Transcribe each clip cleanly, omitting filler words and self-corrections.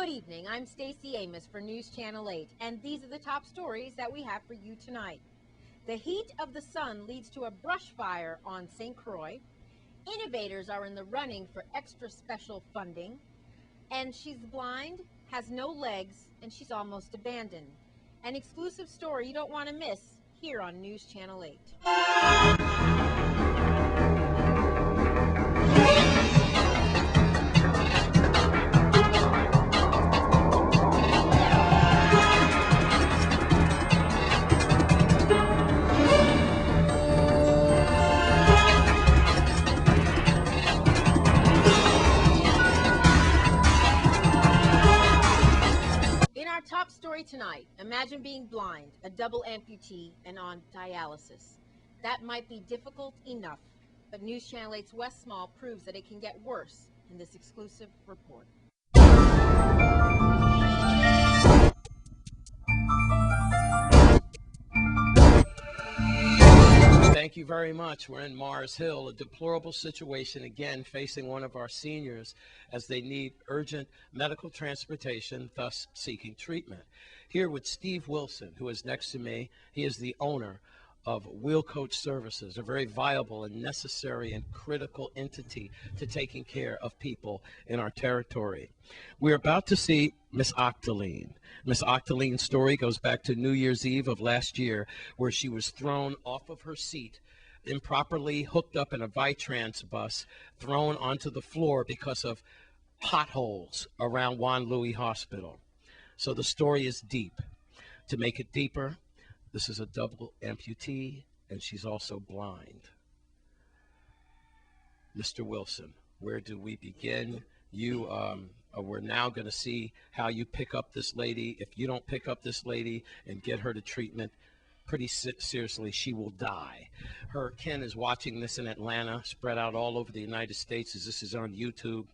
Good evening. I'm Stacey Amos for News Channel 8, and these are the top stories that we have for you tonight. The heat of the sun leads to a brush fire on St. Croix. Innovators are in the running for extra special funding. And she's blind, has no legs, and she's almost abandoned. An exclusive story you don't want to miss here on News Channel 8. Our top story tonight, imagine being blind, a double amputee, and on dialysis. That might be difficult enough, but News Channel 8's Wes Small proves that it can get worse in this exclusive report. Thank you very much. We're in Mars Hill, a deplorable situation again facing one of our seniors as they need urgent medical transportation, thus seeking treatment. Here with Steve Wilson, who is next to me. He is the owner of Wheel Coach Services, a very viable and necessary and critical entity to taking care of people in our territory. We're about to see Miss Octalien. Miss Octalien's story goes back to New Year's Eve of last year, where she was thrown off of her seat, improperly hooked up in a Vitrans bus, thrown onto the floor because of potholes around Juan Louis Hospital. So the story is deep. To make it deeper, this is a double amputee, and she's also blind. Mr. Wilson, where do we begin? We're now going to see how you pick up this lady. If you don't pick up this lady and get her to treatment, pretty seriously, she will die. Her kin is watching this in Atlanta, spread out all over the United States as this is on YouTube.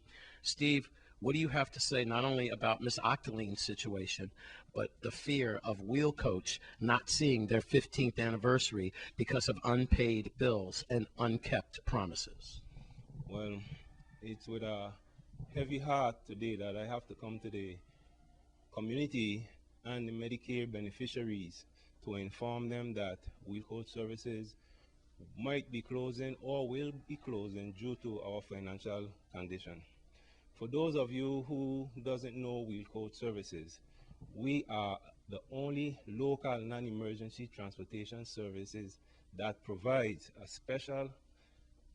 Steve, what do you have to say not only about Miss Octalien's situation, but the fear of Wheel Coach not seeing their 15th anniversary because of unpaid bills and unkept promises? Well, it's with a heavy heart today that I have to come to the community and the Medicare beneficiaries to inform them that Wheel Coach Services might be closing or will be closing due to our financial condition. For those of you who doesn't know Wheel Coach Services, we are the only local non-emergency transportation services that provides a special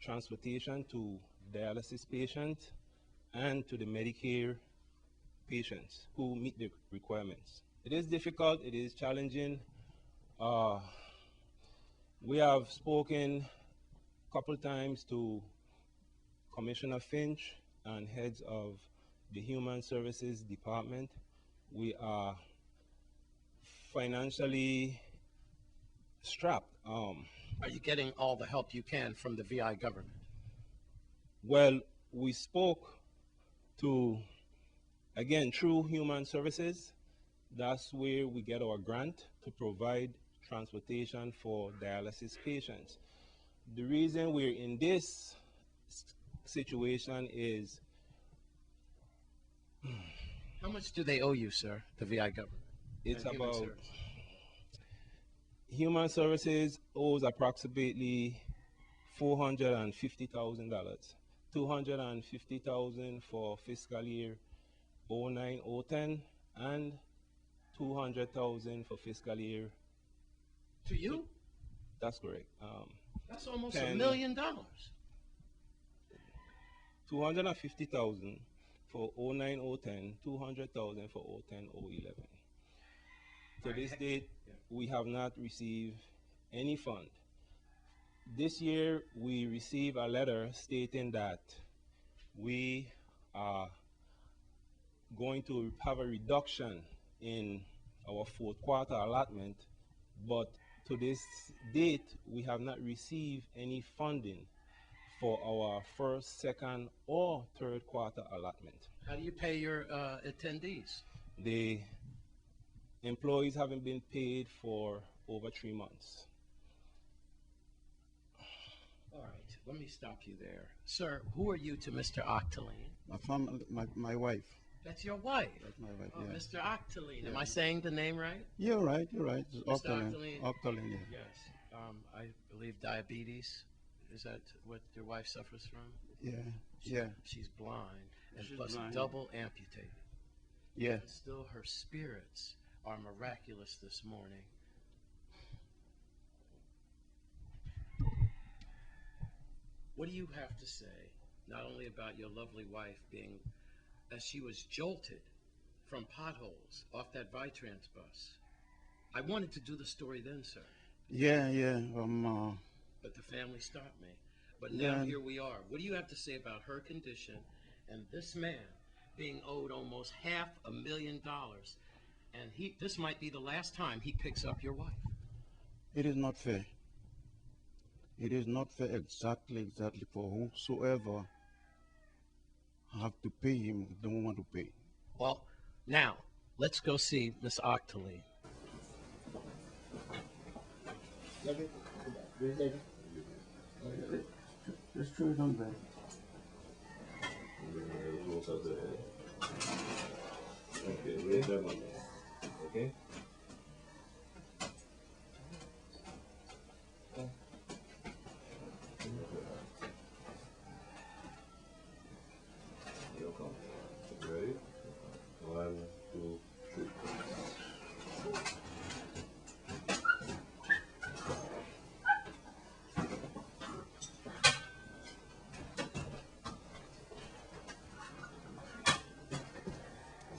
transportation to dialysis patients and to the Medicare patients who meet the requirements. It is difficult, it is challenging. We have spoken a couple times to Commissioner Finch and heads of the Human Services Department. We are financially strapped. Are you getting all the help you can from the VI government? Well, we spoke to, again, through Human Services. That's where we get our grant to provide transportation for dialysis patients. The reason we're in this situation is... How much do they owe you, sir, the VI government? It's about... Human Services owes approximately $450,000. $250,000 for fiscal year 09-010 and $200,000 for fiscal year... To you? That's correct. That's almost $1 million. $250,000 for 09-010, $200,000 for 010-011. To this date, we have not received any fund. This year, we received a letter stating that we are going to have a reduction in our fourth quarter allotment, but to this date, we have not received any funding for our first, second, or third quarter allotment. How do you pay your attendees? The employees haven't been paid for over 3 months. All right, let me stop you there. Sir, who are you to Mr. Octalien? My wife. That's your wife. That's my wife, Oh, yeah. Mr. Octalien. Am Yeah. I saying the name right? You're right, you're right. It's Mr. Octalien. Octalien. Octalien, yeah. Yes. I believe diabetes. Is that what your wife suffers from? Yeah, yeah, She's blind and She's plus blind. double amputated. yeah. And still, her spirits are miraculous this morning. What do you have to say, not only about your lovely wife being, as she was jolted from potholes off that Vitrans bus? I wanted to do the story then, sir, Yeah, yeah. but the family stopped me. But now Yeah. here we are. What do you have to say about her condition and this man being owed almost $500,000? And this might be the last time he picks up your wife. It is not fair. It is not fair exactly for whosoever have to pay him don't want to pay. Well, now, let's go see Miss Octalien. Just throw it on there. Okay, raise that one. Okay? You'll come. Ready? 1, 2, 3.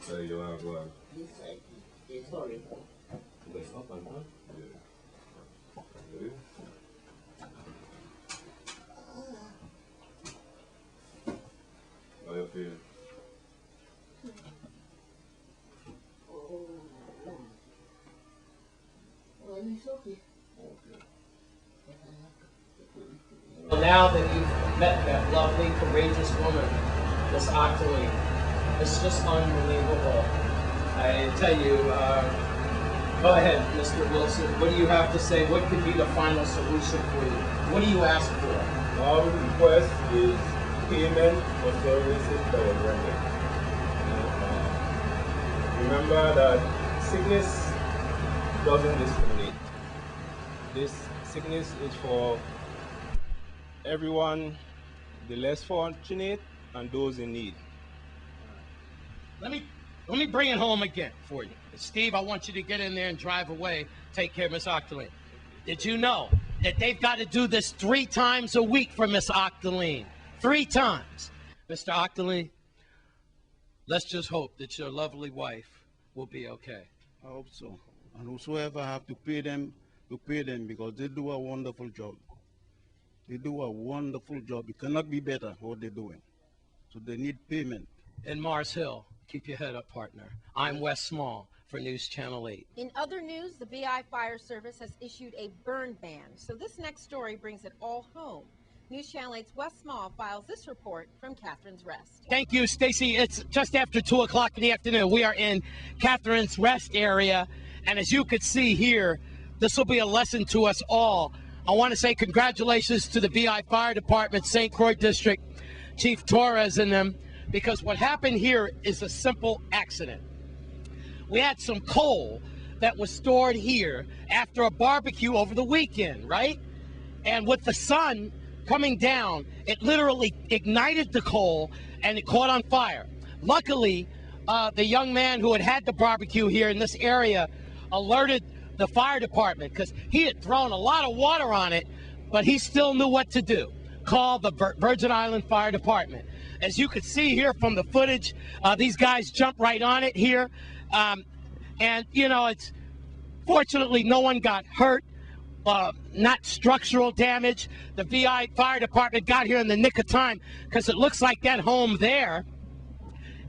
So you have one. Sorry. That's up and down? Yeah. Ready? How you feel? Well, it's okay. Okay. Well, now that you've met that lovely, courageous woman, Miss Octalien, it's just unbelievable. I tell you, go ahead, Mr. Wilson. What do you have to say? What could be the final solution for you? What do you ask for? Our request is payment for services that were rendered. Remember that sickness doesn't discriminate. This sickness is for everyone, the less fortunate and those in need. Let me bring it home again for you. Steve, I want you to get in there and drive away. Take care of Miss Octalien. Did you know that they've got to do this 3 times a week for Miss Octalien? 3 times. Mr. Octalien, let's just hope that your lovely wife will be okay. I hope so. And whosoever have to pay them because they do a wonderful job. They do a wonderful job. It cannot be better what they're doing. So they need payment. In Mars Hill, keep your head up, partner. I'm Wes Small for News Channel 8. In other news, the BI Fire Service has issued a burn ban. So this next story brings it all home. News Channel 8's Wes Small files this report from Catherine's Rest. Thank you, Stacy. It's just after 2 o'clock in the afternoon. We are in Catherine's Rest area. And as you could see here, this will be a lesson to us all. I want to say congratulations to the VI Fire Department, St. Croix District, Chief Torres and them, because what happened here is a simple accident. We had some coal that was stored here after a barbecue over the weekend, right? And with the sun coming down, it literally ignited the coal and it caught on fire. Luckily, the young man who had the barbecue here in this area alerted the fire department because he had thrown a lot of water on it, but he still knew what to do. Call the Virgin Island Fire Department. As you could see here from the footage, these guys jumped right on it here. And, you know, it's fortunately no one got hurt, not structural damage. The VI Fire Department got here in the nick of time because it looks like that home there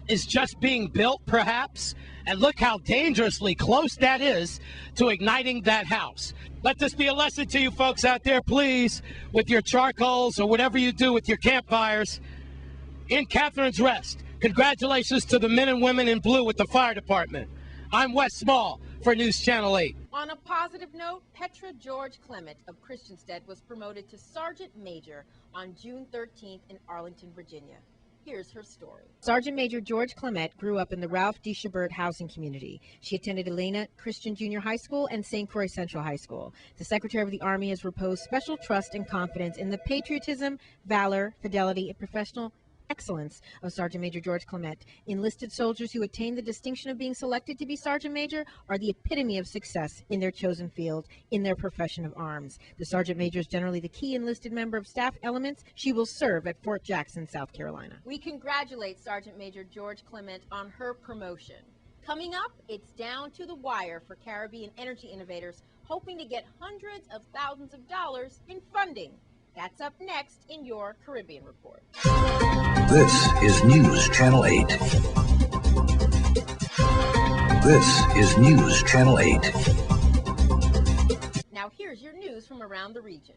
is just being built, perhaps. And look how dangerously close that is to igniting that house. Let this be a lesson to you folks out there, please, with your charcoals or whatever you do with your campfires. In Catherine's Rest, congratulations to the men and women in blue with the fire department. I'm Wes Small for News Channel 8. On a positive note, Petra George Clement of Christiansted was promoted to Sergeant Major on June 13th in Arlington, Virginia. Here's her story. Sergeant Major George Clement grew up in the Ralph D. Schubert housing community. She attended Elena Christian Junior High School and St. Croix Central High School. The Secretary of the Army has reposed special trust and confidence in the patriotism, valor, fidelity, and professional excellence of Sergeant Major George Clement. Enlisted soldiers who attain the distinction of being selected to be Sergeant Major are the epitome of success in their chosen field, in their profession of arms. The Sergeant Major is generally the key enlisted member of staff elements. She will serve at Fort Jackson, South Carolina. We congratulate Sergeant Major George Clement on her promotion. Coming up, it's down to the wire for Caribbean energy innovators hoping to get hundreds of thousands of dollars in funding. That's up next in your Caribbean Report. This is News Channel 8. This is News Channel 8. Now here's your news from around the region.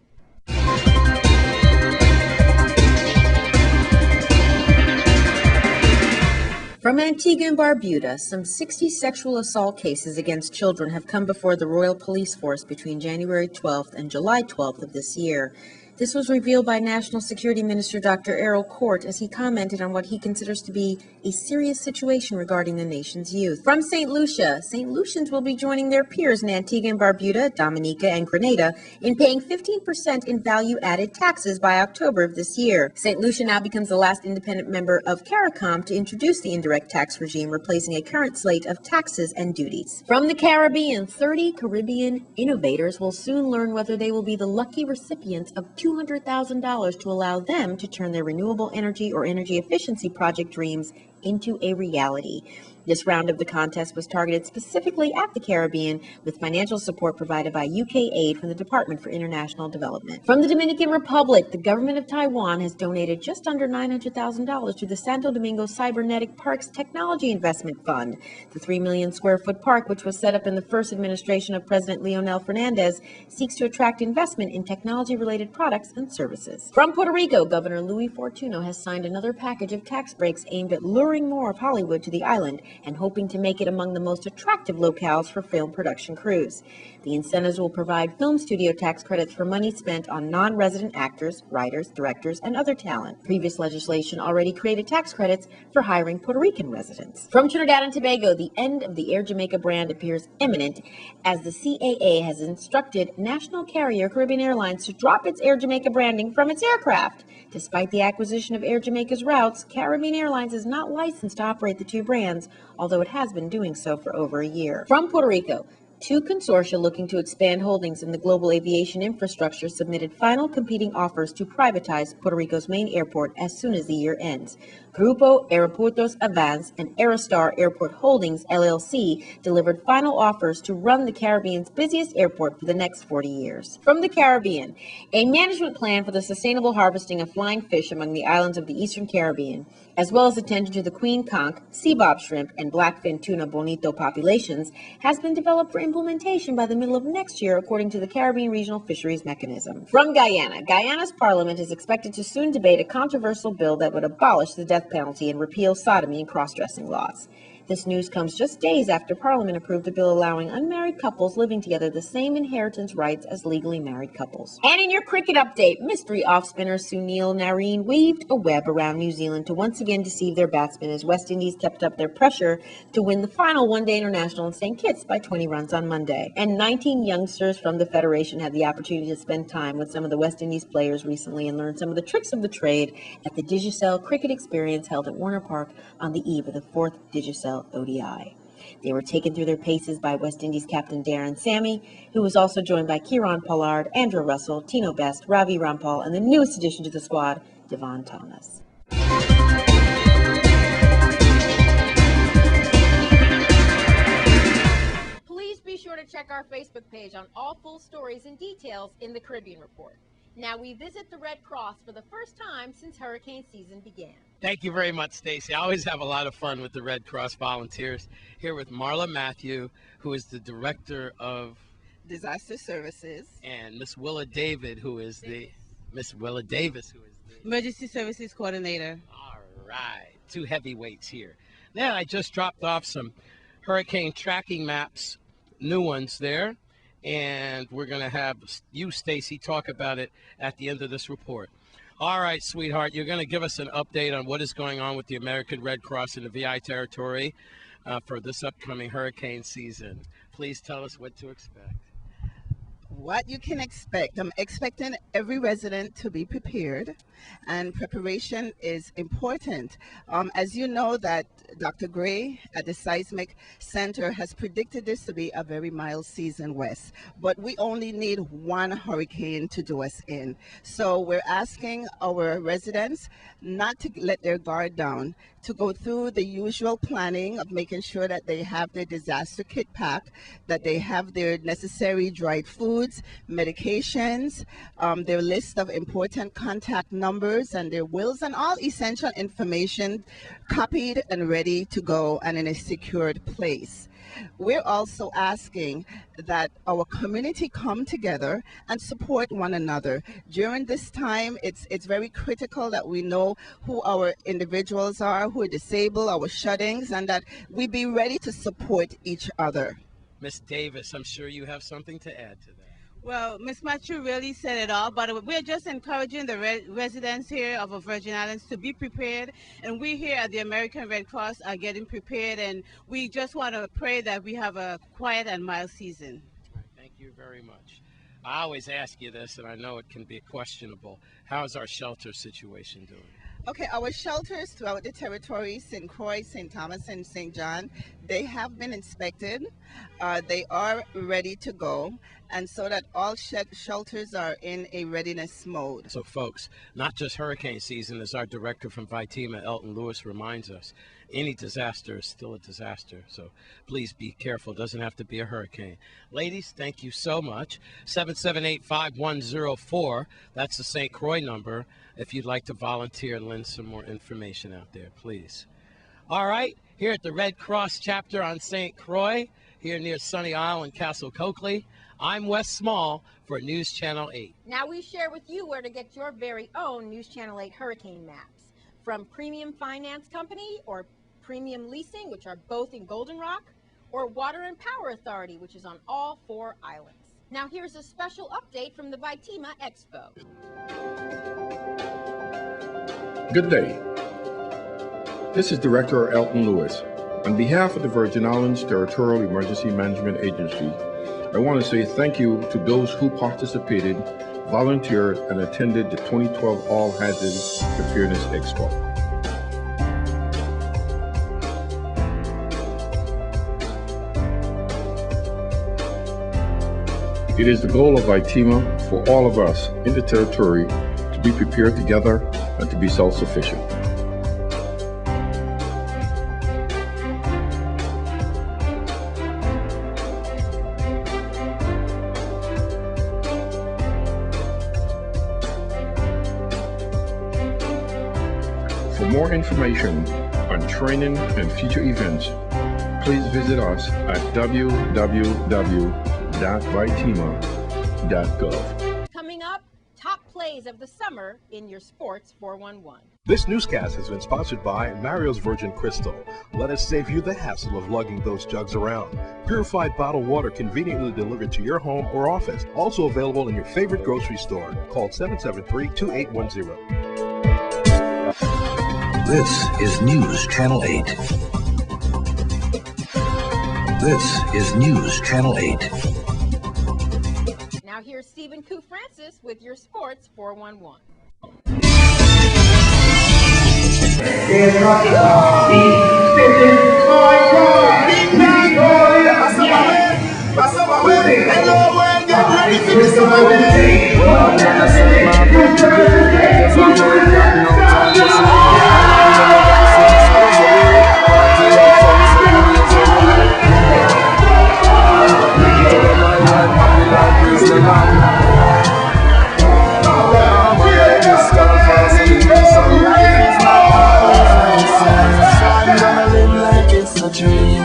From Antigua and Barbuda, some 60 sexual assault cases against children have come before the Royal Police Force between January 12th and July 12th of this year. This was revealed by National Security Minister Dr. Errol Court as he commented on what he considers to be a serious situation regarding the nation's youth. From St. Lucia, St. Lucians will be joining their peers in Antigua and Barbuda, Dominica, and Grenada in paying 15% in value-added taxes by October of this year. St. Lucia now becomes the last independent member of CARICOM to introduce the indirect tax regime, replacing a current slate of taxes and duties. From the Caribbean, 30 Caribbean innovators will soon learn whether they will be the lucky recipients of $200,000 to allow them to turn their renewable energy or energy efficiency project dreams into a reality. This round of the contest was targeted specifically at the Caribbean, with financial support provided by UK aid from the Department for International Development. From the Dominican Republic, the government of Taiwan has donated just under $900,000 to the Santo Domingo Cybernetic Parks Technology Investment Fund. The 3 million square foot park, which was set up in the first administration of President Leonel Fernandez, seeks to attract investment in technology-related products and services. From Puerto Rico, Governor Louis Fortuno has signed another package of tax breaks aimed at luring more of Hollywood to the island and hoping to make it among the most attractive locales for film production crews. The incentives will provide film studio tax credits for money spent on non-resident actors, writers, directors, and other talent. Previous legislation already created tax credits for hiring Puerto Rican residents. From Trinidad and Tobago, the end of the Air Jamaica brand appears imminent as the CAA has instructed national carrier Caribbean Airlines to drop its Air Jamaica branding from its aircraft. Despite the acquisition of Air Jamaica's routes, Caribbean Airlines is not licensed to operate the two brands, although it has been doing so for over a year. From Puerto Rico, two consortia looking to expand holdings in the global aviation infrastructure submitted final competing offers to privatize Puerto Rico's main airport as soon as the year ends. Grupo Aeropuertos Avance and Aerostar Airport Holdings, LLC, delivered final offers to run the Caribbean's busiest airport for the next 40 years. From the Caribbean, a management plan for the sustainable harvesting of flying fish among the islands of the Eastern Caribbean, as well as attention to the queen conch, sea bob shrimp, and blackfin tuna bonito populations, has been developed for implementation by the middle of next year, according to the Caribbean Regional Fisheries Mechanism. From Guyana, Guyana's parliament is expected to soon debate a controversial bill that would abolish the death penalty and repeal sodomy and cross-dressing laws. This news comes just days after Parliament approved a bill allowing unmarried couples living together the same inheritance rights as legally married couples. And in your cricket update, mystery off-spinner Sunil Narine weaved a web around New Zealand to once again deceive their batsmen as West Indies kept up their pressure to win the final one-day international in St. Kitts by 20 runs on Monday. And 19 youngsters from the Federation had the opportunity to spend time with some of the West Indies players recently and learn some of the tricks of the trade at the Digicel Cricket Experience held at Warner Park on the eve of the 4th Digicel ODI. They were taken through their paces by West Indies captain Darren Sammy, who was also joined by Kieran Pollard, Andrew Russell, Tino Best, Ravi Rampal, and the newest addition to the squad, Devon Thomas. Please be sure to check our Facebook page on all full stories and details in the Caribbean Report. Now we visit the Red Cross for the first time since hurricane season began. Thank you very much, Stacy. I always have a lot of fun with the Red Cross volunteers. Here with Marla Matthew, who is the Director of Disaster Services, and Miss Willa David, who is the Miss Willa Davis, who is the Emergency Services Coordinator. All right, two heavyweights here. Now I just dropped off some hurricane tracking maps, new ones there, and we're going to have you, Stacy, talk about it at the end of this report. All right, sweetheart, you're going to give us an update on what is going on with the American Red Cross in the VI territory for this upcoming hurricane season. Please tell us what to expect. What you can expect. I'm expecting every resident to be prepared, and preparation is important. As you know, that Dr. Gray at the Seismic Center has predicted this to be a very mild season west, but we only need one hurricane to do us in. So we're asking our residents not to let their guard down, to go through the usual planning of making sure that they have their disaster kit packed, that they have their necessary dried foods, medications, their list of important contact numbers, and their wills, and all essential information copied and ready to go and in a secured place. We're also asking that our community come together and support one another. During this time, it's very critical that we know who our individuals are, who are disabled, our shut-ins, and that we be ready to support each other. Miss Davis, I'm sure you have something to add to that. Well, Ms. Matthew really said it all, but we're just encouraging the residents here of the Virgin Islands to be prepared, and we here at the American Red Cross are getting prepared, and we just want to pray that we have a quiet and mild season. Thank you very much. I always ask you this, and I know it can be questionable. How's our shelter situation doing? Okay, our shelters throughout the territory, St. Croix, St. Thomas, and St. John, they have been inspected. They are ready to go, and so that all shelters are in a readiness mode. So, folks, not just hurricane season, as our director from VITEMA, Elton Lewis, reminds us, any disaster is still a disaster. So please be careful. It doesn't have to be a hurricane. Ladies, thank you so much. 778-5104. That's the St. Croix number. If you'd like to volunteer and lend some more information out there, please. All right, here at the Red Cross chapter on St. Croix, here near Sunny Isle and Castle Coakley, I'm Wes Small for News Channel 8. Now we share with you where to get your very own News Channel 8 hurricane maps. From Premium Finance Company or Premium Leasing, which are both in Golden Rock, or Water and Power Authority, which is on all 4 islands. Now here's a special update from the VITEMA Expo. Good day. This is Director Elton Lewis. On behalf of the Virgin Islands Territorial Emergency Management Agency, I want to say thank you to those who participated, volunteered, and attended the 2012 All Hazards Preparedness Expo. It is the goal of VITEMA for all of us in the territory to be prepared together and to be self-sufficient. For more information on training and future events, please visit us at www.vitema.gov. Coming up, top plays of the summer in your Sports 411. This newscast has been sponsored by Mario's Virgin Crystal. Let us save you the hassle of lugging those jugs around. Purified bottled water conveniently delivered to your home or office. Also available in your favorite grocery store. Call 773-2810. This is News Channel 8. This is News Channel 8. Now here's Stephen Koo Francis with your Sports 411.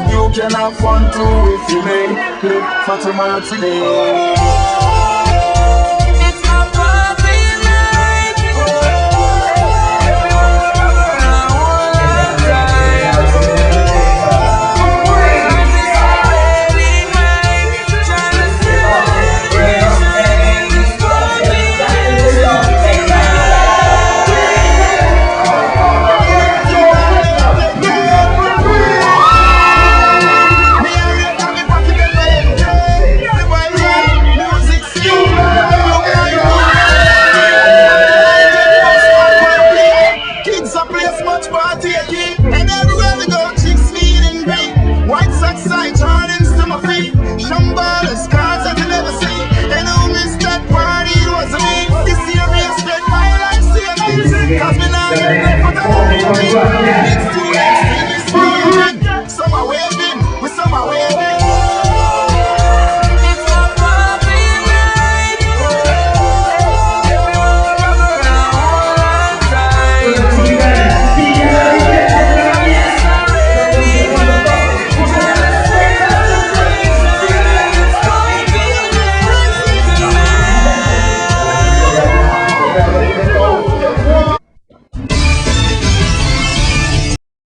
You can have fun too if you make it for tomorrow today. broadcast.